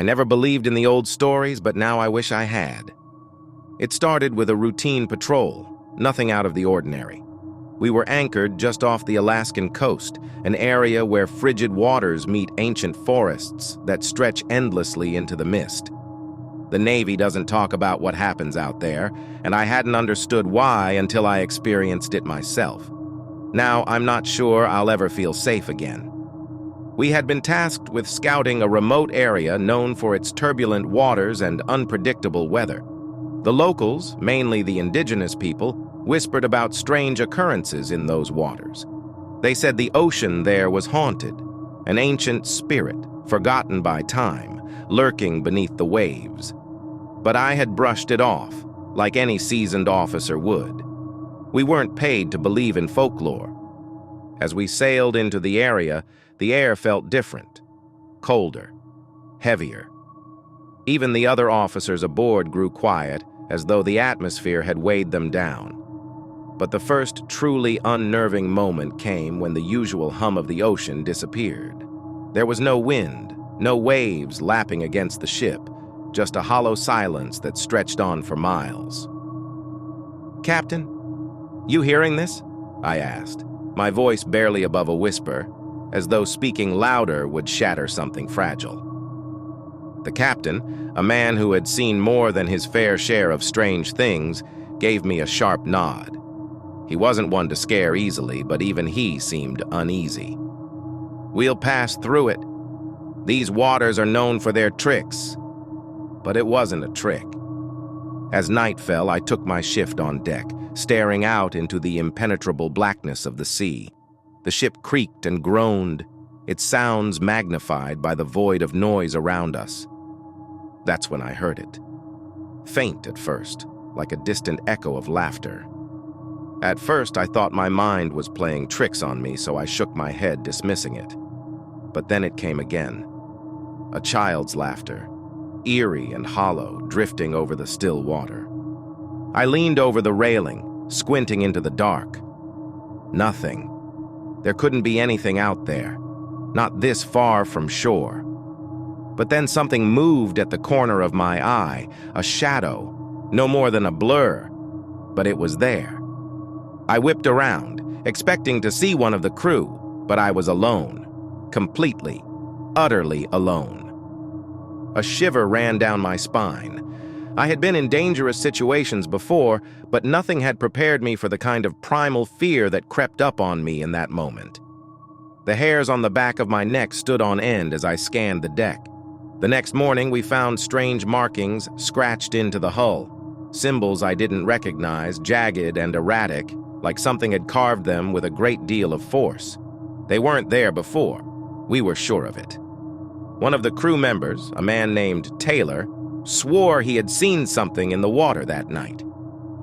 I never believed in the old stories, but now I wish I had. It started with a routine patrol, nothing out of the ordinary. We were anchored just off the Alaskan coast, an area where frigid waters meet ancient forests that stretch endlessly into the mist. The Navy doesn't talk about what happens out there, and I hadn't understood why until I experienced it myself. Now, I'm not sure I'll ever feel safe again. We had been tasked with scouting a remote area known for its turbulent waters and unpredictable weather. The locals, mainly the indigenous people, whispered about strange occurrences in those waters. They said the ocean there was haunted, an ancient spirit, forgotten by time, lurking beneath the waves. But I had brushed it off, like any seasoned officer would. We weren't paid to believe in folklore. As we sailed into the area, the air felt different, colder, heavier. Even the other officers aboard grew quiet, as though the atmosphere had weighed them down. But the first truly unnerving moment came when the usual hum of the ocean disappeared. There was no wind, no waves lapping against the ship, just a hollow silence that stretched on for miles. "Captain, you hearing this?" I asked, my voice barely above a whisper, as though speaking louder would shatter something fragile. The captain, a man who had seen more than his fair share of strange things, gave me a sharp nod. He wasn't one to scare easily, but even he seemed uneasy. "We'll pass through it. These waters are known for their tricks." But it wasn't a trick. As night fell, I took my shift on deck, staring out into the impenetrable blackness of the sea. The ship creaked and groaned, its sounds magnified by the void of noise around us. That's when I heard it. Faint at first, like a distant echo of laughter. At first, I thought my mind was playing tricks on me, so I shook my head, dismissing it. But then it came again. A child's laughter, eerie and hollow, drifting over the still water. I leaned over the railing, squinting into the dark. Nothing. There couldn't be anything out there, not this far from shore. But then something moved at the corner of my eye, a shadow, no more than a blur, but it was there. I whipped around, expecting to see one of the crew, but I was alone, completely, utterly alone. A shiver ran down my spine. I had been in dangerous situations before, but nothing had prepared me for the kind of primal fear that crept up on me in that moment. The hairs on the back of my neck stood on end as I scanned the deck. The next morning, we found strange markings scratched into the hull, symbols I didn't recognize, jagged and erratic, like something had carved them with a great deal of force. They weren't there before. We were sure of it. One of the crew members, a man named Taylor, swore he had seen something in the water that night.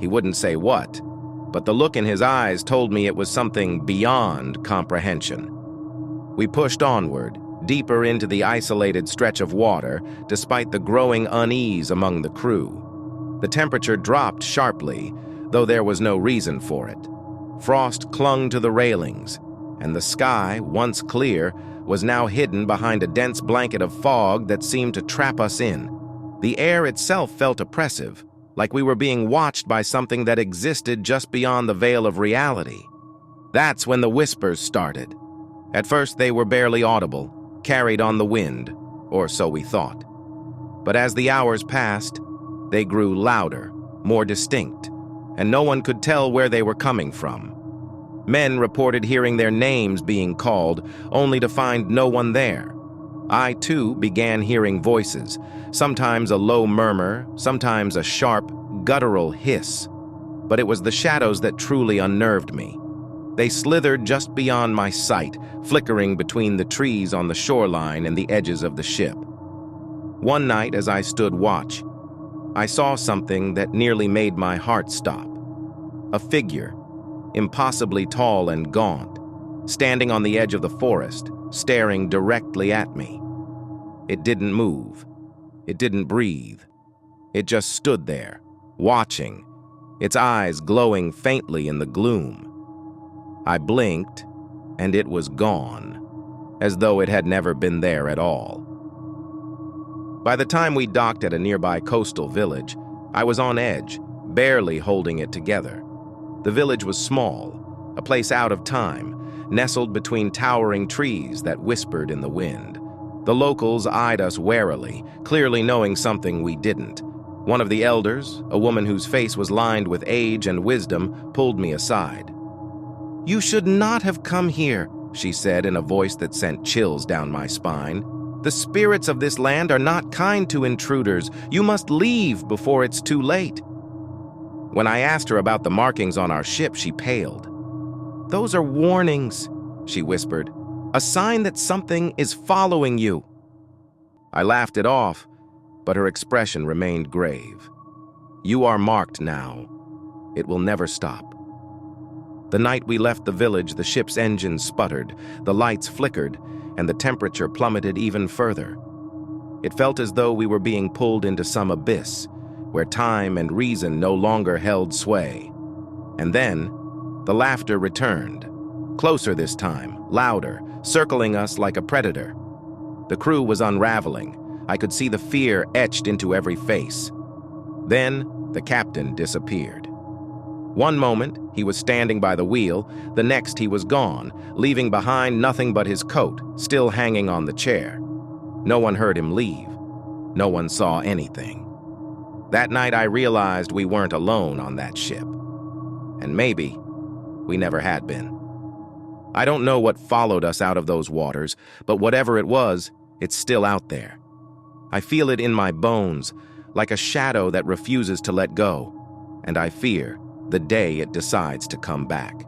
He wouldn't say what, but the look in his eyes told me it was something beyond comprehension. We pushed onward, deeper into the isolated stretch of water, despite the growing unease among the crew. The temperature dropped sharply, though there was no reason for it. Frost clung to the railings, and the sky, once clear, was now hidden behind a dense blanket of fog that seemed to trap us in. The air itself felt oppressive, like we were being watched by something that existed just beyond the veil of reality. That's when the whispers started. At first they were barely audible, carried on the wind, or so we thought. But as the hours passed, they grew louder, more distinct, and no one could tell where they were coming from. Men reported hearing their names being called, only to find no one there. I, too, began hearing voices, sometimes a low murmur, sometimes a sharp, guttural hiss. But it was the shadows that truly unnerved me. They slithered just beyond my sight, flickering between the trees on the shoreline and the edges of the ship. One night, as I stood watch, I saw something that nearly made my heart stop. A figure, impossibly tall and gaunt, standing on the edge of the forest, staring directly at me. It didn't move. It didn't breathe. It just stood there, watching, its eyes glowing faintly in the gloom. I blinked, and it was gone, as though it had never been there at all. By the time we docked at a nearby coastal village, I was on edge, barely holding it together. The village was small, a place out of time, nestled between towering trees that whispered in the wind. The locals eyed us warily, clearly knowing something we didn't. One of the elders, a woman whose face was lined with age and wisdom, pulled me aside. "You should not have come here," she said in a voice that sent chills down my spine. "The spirits of this land are not kind to intruders. You must leave before it's too late." When I asked her about the markings on our ship, she paled. "Those are warnings," she whispered. "A sign that something is following you." I laughed it off, but her expression remained grave. "You are marked now. It will never stop." The night we left the village, the ship's engines sputtered, the lights flickered, and the temperature plummeted even further. It felt as though we were being pulled into some abyss, where time and reason no longer held sway. And then, the laughter returned. Closer this time, louder, circling us like a predator. The crew was unraveling. I could see the fear etched into every face. Then, the captain disappeared. One moment, he was standing by the wheel, the next he was gone, leaving behind nothing but his coat, still hanging on the chair. No one heard him leave. No one saw anything. That night I realized we weren't alone on that ship. And maybe we never had been. I don't know what followed us out of those waters, but whatever it was, it's still out there. I feel it in my bones, like a shadow that refuses to let go, and I fear the day it decides to come back.